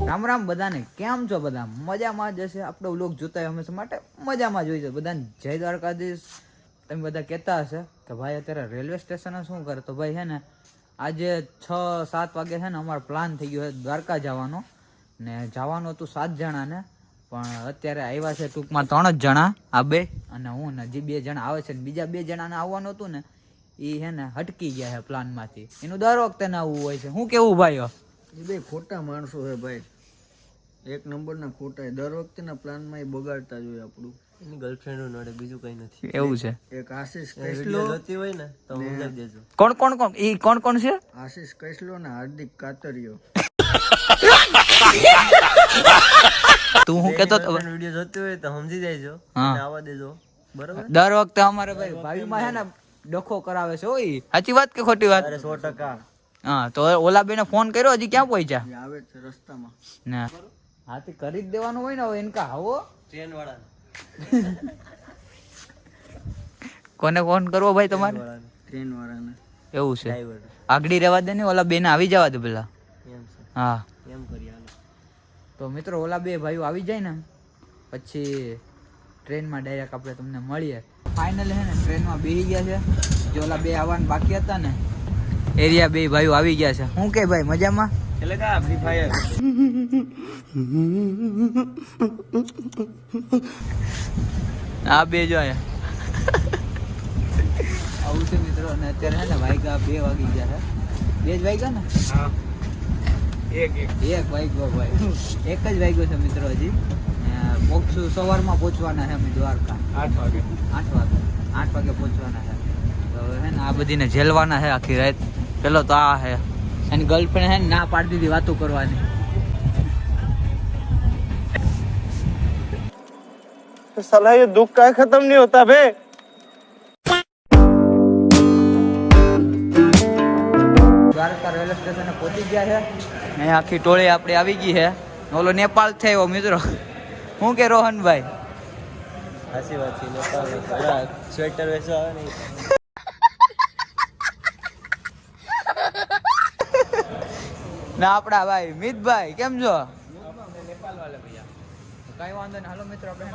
રામ રામ બધાને, કેમ છો બધા? મજામાં જ હશે. આપણો વ્લોગ જોતા હોય હંમેશા માટે મજામાં જ હોય છે. બધાને જય દ્વારકાધીશ. તમે બધા કહેતા હશે કે ભાઈ અત્યારે રેલવે સ્ટેશને શું કરે? તો ભાઈ છે ને આજે 6-7 વાગે છે ને અમારો પ્લાન થઈ ગયો છે દ્વારકા જવાનો. ને જવાનું હતું 7 જણાને, પણ અત્યારે આવ્યા છે ટૂંકમાં 3 જ જણા, આ બે અને હું. ને જે 2 જણા આવે છે ને બીજા 2 જણાને આવવાનું હતું ને એ હે ને હટકી ગયા છે પ્લાનમાંથી. એનું દર વખતે ને આવવું હોય છે. શું કેવું ભાઈઓ? એ બે ખોટા માણસો છે ભાઈ, એક નંબરના ખોટા. દર વખતેના પ્લાનમાં એ બગાડતા જ હોય આપણું. એની ગર્લફ્રેન્ડ નડે, બીજું કઈ નથી. એવું છે. એક આશીષ વિડિયો કૈસલો, જોતી હોય ને તો સમજાવી દેજો. કોણ છે? આશીષ કૈસલો ને હાર્દિક કાતરિયો. તું હું કેતો તો? વિડિયો જોતી હોય તો સમજી જાયજો હા. અને આવવા દેજો. બરાબર? દર વખતે અમારે ભાઈ ભાઈમાં છે ને ડખો કરાવે છે. ઓય સાચી વાત કે ખોટી વાત? અરે 100%. હા, તો ઓલા બેને ફોન કર્યો, હજી ક્યાં પહોંચ્યા? એ આવે છે રસ્તામાં. ના, હાથી કરી જ દેવાનું હોય ને. હવે એનકા આવો ટ્રેન વાળા. કોને ફોન કરવો ભાઈ તમારે? ટ્રેન વાળાને. એવું છે. ડ્રાઈવર. આગળી રહેવા દે ને, ઓલા બેને આવી જવા દે પેલા. એમ છે. હા, એમ કરી હાલો. તો મિત્રો ઓલા બે ભાઈઓ આવી જાય ને પછી ટ્રેનમાં ડાયરેક્ટ આપણે તમને મળીએ. ફાઇનલ હે ને ટ્રેનમાં બેસી ગયા છે. જે ઓલા બે આવવાના બાકી હતા ને એરિયા બે ભાઈઓ આવી ગયા છે. શું કે ભાઈ, મજામાં? એટલે કા ફ્રી ફાયર. આ બે જો અહીંયા આવું છે મિત્રો. અને અત્યારે હે ને વાગ્યા 2 વાગી ગયા છે. 2 જ વાગ્યા ને? હા. એક વાગ્યો ભાઈ. એક જ વાગ્યો છે મિત્રો. હજી પહોંચશું, સવારમાં પહોંચવાના છે અમે દ્વારકા. 8 વાગે. 8 વાગે પહોંચવાના છે. તો હે ને આ બધીને જેલવાના છે આખી રાત. પેલો તો આ છે એની ગર્લફ્રેન્ડ હે ને ના પાડી દીધી વાતો કરવાની. साला ये दुख का खत्म नहीं होता बे. દ્વારકા રેલવે સ્ટેશને પહોંચી ગયા છે ને આખી ટોળી આપણે આવી ગઈ છે. ઓલો નેપાળ થયો મિત્રો. શું કે રોહનભાઈ? હાસી વાત છે. નેપાળ સ્વેટર વેચો આવે ને. ના આપણા ભાઈ મિતભાઈ કેમ છો? કઈ વાંધો નહીં. હાલો મિત્રો, આપણે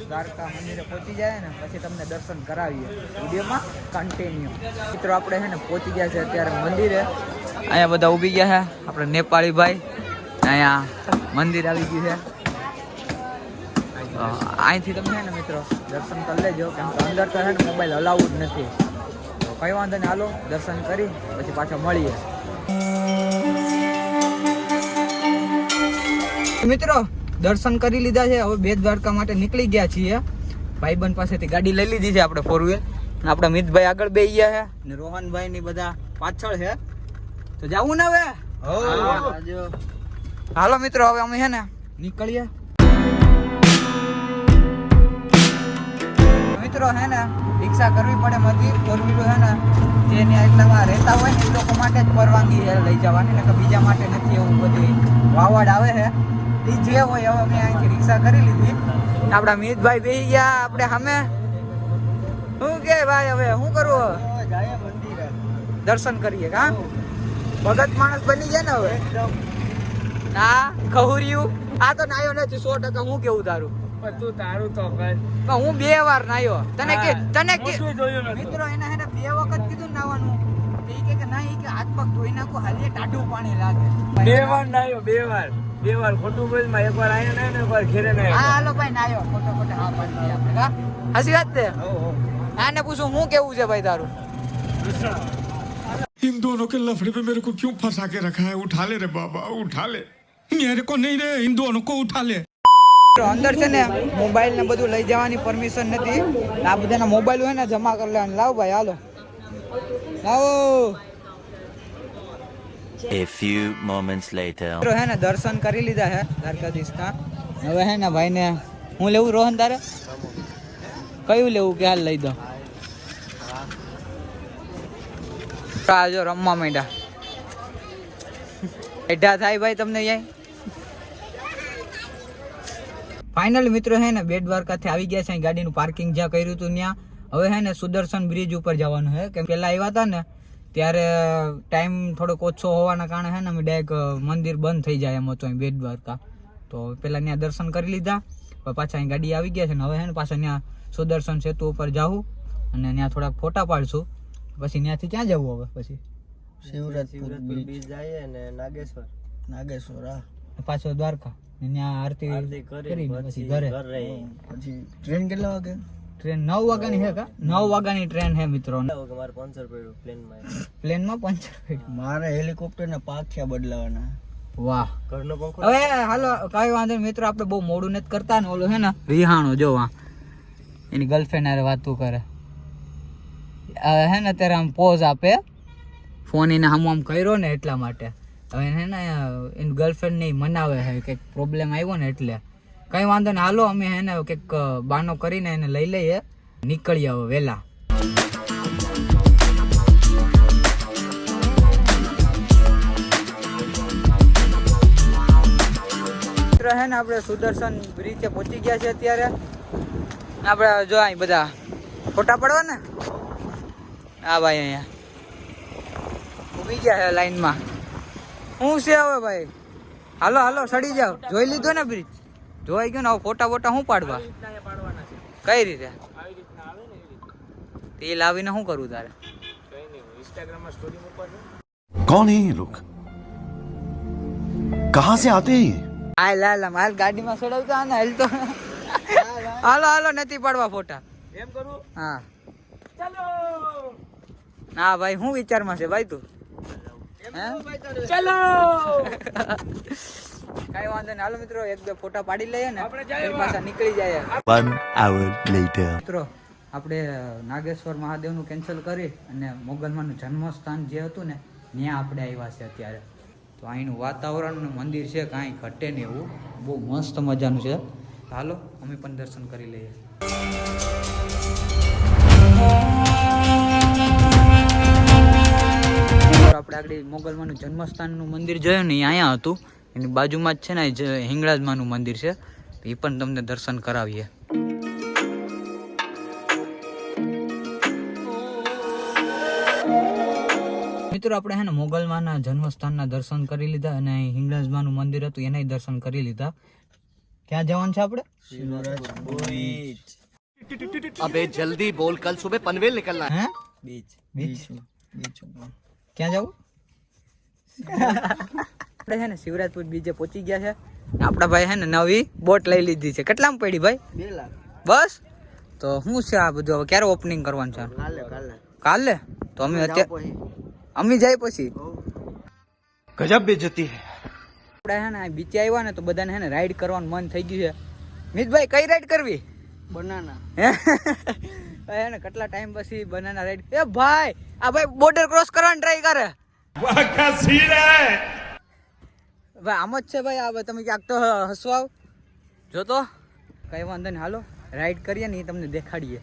દ્વારકા મંદિરે પહોંચી જાય ને પછી તમને દર્શન કરાવીએ. વિડીયોમાં કન્ટિન્યુ. મિત્રો આપણે છે ને પહોંચી ગયા છે અત્યારે મંદિરે. અહીંયા બધા ઊભી ગયા છે આપણે નેપાળી ભાઈ. અહીંયા મંદિર આવી ગયું છે. અહીંથી તમે છે ને મિત્રો દર્શન કરી લેજો, કેમ કે અંદર તો છે ને મોબાઈલ અલાઉડ નથી. તો કઈ વાંધો નહીં, હાલો દર્શન કરી પછી પાછા મળીએ. મિત્રો દર્શન કરી લીધા છે. હવે બેટ દ્વારકા માટે નીકળી ગયા છીએ. ભાઈબંધ પાસેથી ગાડી લઈ લીધી છે આપણે 4 વ્હીલ. આપણા મિતભાઈ આગળ બેસી ગયા છે ને રોહનભાઈ ની બધા પાછળ છે. તો જાવું ને હવે? હાલો મિત્રો, હવે અમે છે ને નીકળીએ. મિત્રો છે ને રિક્ષા કરવી પડે મથી. 4 વ્હીલ છે ને જે ત્યાં એટલામાં રહેતા હોય ને એ લોકો માટે જ પરવાનગી લઈ જવાની, ને કે બીજા માટે નથી. એવું બધું વાવાડ આવે છે જે હોય. હવે અમે અહીંથી રિક્ષા કરી લીધી. આપડા મિતભાઈ બેસી ગયા આપણે સામે. શું કે ભાઈ, હવે શું કરવું? દર્શન કરીએ કા? ભગત માણસ બની જાય ને હવે. હા ખહુર્યું. આ તો નાયો નથી 100%. હું કેવું તારું? તું તારું તો કર. પણ હું 2 વાર નાયો. તને મિત્રો એના હેને 2 વખત કીધું નાવાનું. એ કે ના, એ કે હાથ પગ ધોઈ નાખો, હાલીએ ટાઢું પાણી લાગે. 2 વાર નાયો, 2 વાર. 2 વાર ખોટું બોલ માં. એકવાર આયા ના ને એકવાર ઘેરે ના. હા હાલો ભાઈ નાયો. ખોટો હા પાડી આપણે કા? હસી વાત છે. આને પૂછું હું કેવું છે ભાઈ તારું? इन दोनों के लफड़े पे मेरे को क्यों फंसा के रखा है? उठा ले रे बाबा, उठा ले. मेरे को नहीं रे, इन दोनों को उठा ले. અંદર છે ને મોબાઈલ ને બધું લઈ જવાની પરમિશન નથી. આ બધાના મોબાઈલ હોય ને જમા કરી લેવાનું. લાવ ભાઈ હાલો લાવો. A few moments later. હે ને દર્શન કરી લીધા છે દ્વારકાધીશના. હવે હે ને ભાઈ ને હું લેવું? રોહન તારે કયું લેવું કે હાલ લઈ દો? આ જો રમવા માંડ્યા. એઢા થાય ભાઈ તમને અહીંયા. ફાઇનલ મિત્રો હે ને બેટ દ્વારકાથી આવી ગયા છે. ગાડીનું પાર્કિંગ જ્યાં કર્યું હતું ત્યાં હવે હે ને સુદર્શન બ્રિજ ઉપર જવાનું છે. કે પેલા આવ્યા હતા ને ત્યારે ટાઈમ થોડોક ઓછો હોવાના કારણે છે ને અમે ડાયરેક્ટ મંદિર બંધ થઈ જાય એમ હતું અહીં બેટ દ્વારકા. તો પેલા ત્યાં દર્શન કરી લીધા, પછી પાછા અહીં ગાડી આવી ગયા છે ને હવે છે ને પાછા ત્યાં સુદર્શન સેતુ ઉપર જાવું અને ત્યાં થોડાક ફોટા પાડશું. પછી ત્યાંથી ક્યાં જવું હવે? પછી શિવરાજપુર બીચ જઈએ ને નાગેશ્વર નાગેશ્વર પાછો દ્વારકા ને ત્યાં આરતી કરી પછી ઘરે. પછી ટ્રેન કેટલા વાગે? ટ્રેન 9 વાગ્યાની છે કા? 9 વાગ્યાની ટ્રેન છે મિત્રો. મારે પંચર પડ્યું પ્લેનમાં પંચર પડ્યું. મારે હેલિકોપ્ટર ના પાખિયા બદલાવાના. વાહ. ઘરનો પંખો હવે હાલો કઈ વાંધો નહીં મિત્રો, આપણે બહુ મોડું નથી કરતા ને. ઓલો છે ને રિહાણો જો એની ગર્લફ્રેન્ડ હારે વાતું કરે હે ને, ત્યારે આમ પોઝ આપે, ફોન એને આમ કર્યો ને એટલા માટે. હવે હે ને એની ગર્લફ્રેન્ડ ને મનાવે છે કંઈક પ્રોબ્લેમ આવ્યો ને એટલે. કઈ વાંધો ને, હાલો અમે હે ને કંઈક બાનો કરીને એને લઈ લઈએ, નીકળીએ હવે વહેલા. હે ને આપણે સુદર્શન બ્રિજે પહોંચી ગયા છે અત્યારે. આપણે જો અહીં બધા ફોટા પડવા ને, હા ભાઈ અહીંયા ઊભી ગયા છે લાઈનમાં. શું છે હવે ભાઈ? હાલો હાલો સડી જાવ. જોઈ લીધો ને બ્રિજ? જોઈ ગયો ને. હવે ફોટા બોટા શું પાડવા? કઈ રીતે? તે લાવીને શું કરવું તારે? कौन है ये लोग कहां से आते हैं ये હાલ હાલ હાલ ગાડીમાં ચડાવતા ને હાલ તો. હાલો હાલો નથી પાડવા ફોટા. એમ કરું? હા ચાલો ના ભાઈ, હું વિચારમાં છે ભાઈ તું? ચાલો કઈ વાંધો નહીં. હાલો મિત્રો એક બે ફોટા પાડી લઈએ ને પછી પાછા નીકળી જાય. 1 hour later. મિત્રો આપણે નાગેશ્વર મહાદેવનું કેન્સલ કરી અને મોગલમાનું જન્મસ્થાન જે હતું ને ત્યાં આપણે આવ્યા છે અત્યારે. તો અહીંનું વાતાવરણ મંદિર છે કાંઈ ઘટે નહીં એવું, બહુ મસ્ત મજાનું છે. હાલો અમે પણ દર્શન કરી લઈએ. આપણે આગળ મોગલમાનું જન્મસ્થાનનું મંદિર જોયું ને એ અહીંયા હતું, એની બાજુમાં જ છે ને હિંગળાજમાનું મંદિર છે, એ પણ તમને દર્શન કરાવીએ. મિત્રો આપણે હે ને મોગલમાના જન્મસ્થાનના દર્શન કરી લીધા અને હિંગળાજમાનું મંદિર હતું એના દર્શન કરી લીધા. ક્યાં જવાનું છે આપણે? अबे जल्दी बोल कल सुबह पनवेल निकलना હે બીચ બીચ બીચ ક્યાં જવું? આપણે છે ને શિવરાજપુર બીચે પહોંચી ગયા છે. આપણા ભાઈ છે ને નવી બોટ લઈ લીધી છે. કેટલામાં પડી ભાઈ? 2 લાખ. બસ તો શું છે આ બધું? હવે ક્યારે ઓપનિંગ કરવાનું છે? કાલે કાલે કાલે? તો અમે અત્યારે અમે જાય પછી गजब बेइज्जती है આપણે છે ને બીચે આવ્યા ને તો બધાને છે ને રાઈડ કરવાનું મન થઈ ગયું છે. મિતભાઈ કઈ રાઈડ કરવી? બનાના. હે ને કેટલા ટાઈમ પછી બનાના રાઈડ. એ ભાઈ આ ભાઈ બોર્ડર ક્રોસ કરવાની ટ્રાય કરે. ભાઈ આમ જ છે ભાઈ. આ તમે ક્યાંક તો હસવાવ જો તો. કઈ વાંધો નહીં, હાલો રાઈડ કરીએ ને એ તમને દેખાડીએ.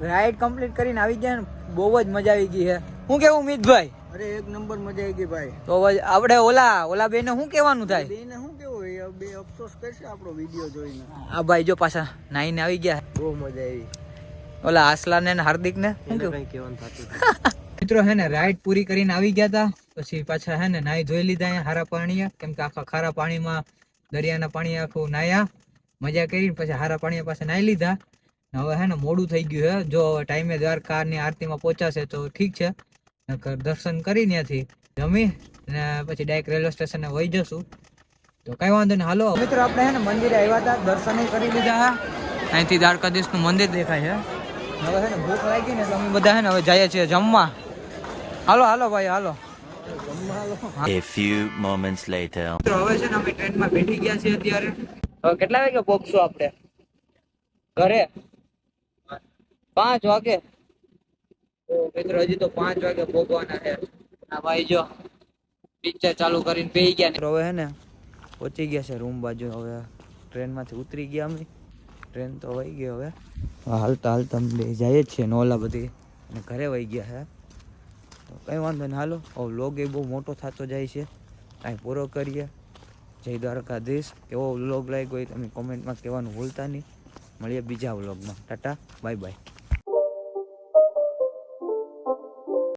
રાઈડ કમ્પ્લીટ કરીને આવી ગયા ને બહુ જ મજા આવી ગઈ છે. શું કેવું મિતભાઈ? અરે એક નંબર મજા આવી ગઈ ભાઈ. તો આપણે ઓલા બેને શું કહેવાનું થાય? બેને શું કેવું, એ બે અફસોસ કરશે આપણો વિડિયો જોઈને. આ ભાઈ જો પાછા નાઈને આવી ગયા. બહુ મજા આવી. ઓલા આસલાને ને હાર્દિક ને શું કેવું? કઈ કહેવાનું થતું મિત્રો હે ને રાઈડ પૂરી કરીને આવી ગયા હતા, પછી પાછા હે ને નાઈ ધોઈ લીધા અહીંયા હારા પાણીએ, કેમ કે આખા ખારા પાણીમાં દરિયાના પાણી આખું નાયા, મજા કરી પછી હારા પાણીએ પાછા નાઈ લીધા. હવે હે ને મોડું થઈ ગયું છે. જો ટાઈમે દ્વારકાની આરતીમાં પહોંચાશે તો ઠીક છે, દર્શન કરી ત્યાંથી જમી ને પછી ડાયરેક્ટ રેલવે સ્ટેશને વહી જશું. તો કઈ વાંધો નહીં, હાલો મિત્રો આપણે હે ને મંદિરે આવ્યા હતા, દર્શન કરી લીધા. અહીંથી દ્વારકાધીશનું મંદિર દેખાય છે. હવે હે ને ભૂખ લાગી ને તો અમે બધા હે ને હવે જઈએ છીએ જમવા. હાલો હાલો ભાઈ હાલો. A few moments later. મિત્રો હવે છે ને અમે ટ્રેનમાં બેઠી ગયા છીએ અત્યારે. હવે કેટલા વાગે પહોંચશું આપણે ઘરે? 5 વાગે. મિત્રો હજી તો 5 વાગે પહોંચવાના છે. આ ભાઈ જો પિક્ચર ચાલુ કરીને બેહી ગયા. હવે હે ને પહોંચી ગયા છે રૂમ બાજુ. હવે ટ્રેનમાંથી ઉતરી ગયા અમે. ટ્રેન તો વહી ગઈ હવે. હાલતા હાલતા અમે બે જઈએ જ છીએ નોલા બધી અને ઘરે વહી ગયા છે. તો કંઈ વાંધો નહીં, હાલો હવે વ્લોગ એ બહુ મોટો થતો જાય છે, કાંઈ પૂરો કરીએ. જય દ્વારકાધીશ. કેવો વ્લોગ લાગ્યો હોય તમે કોમેન્ટમાં કહેવાનું ભૂલતા નહીં. મળીએ બીજા વ્લોગમાં. Tata bye bye.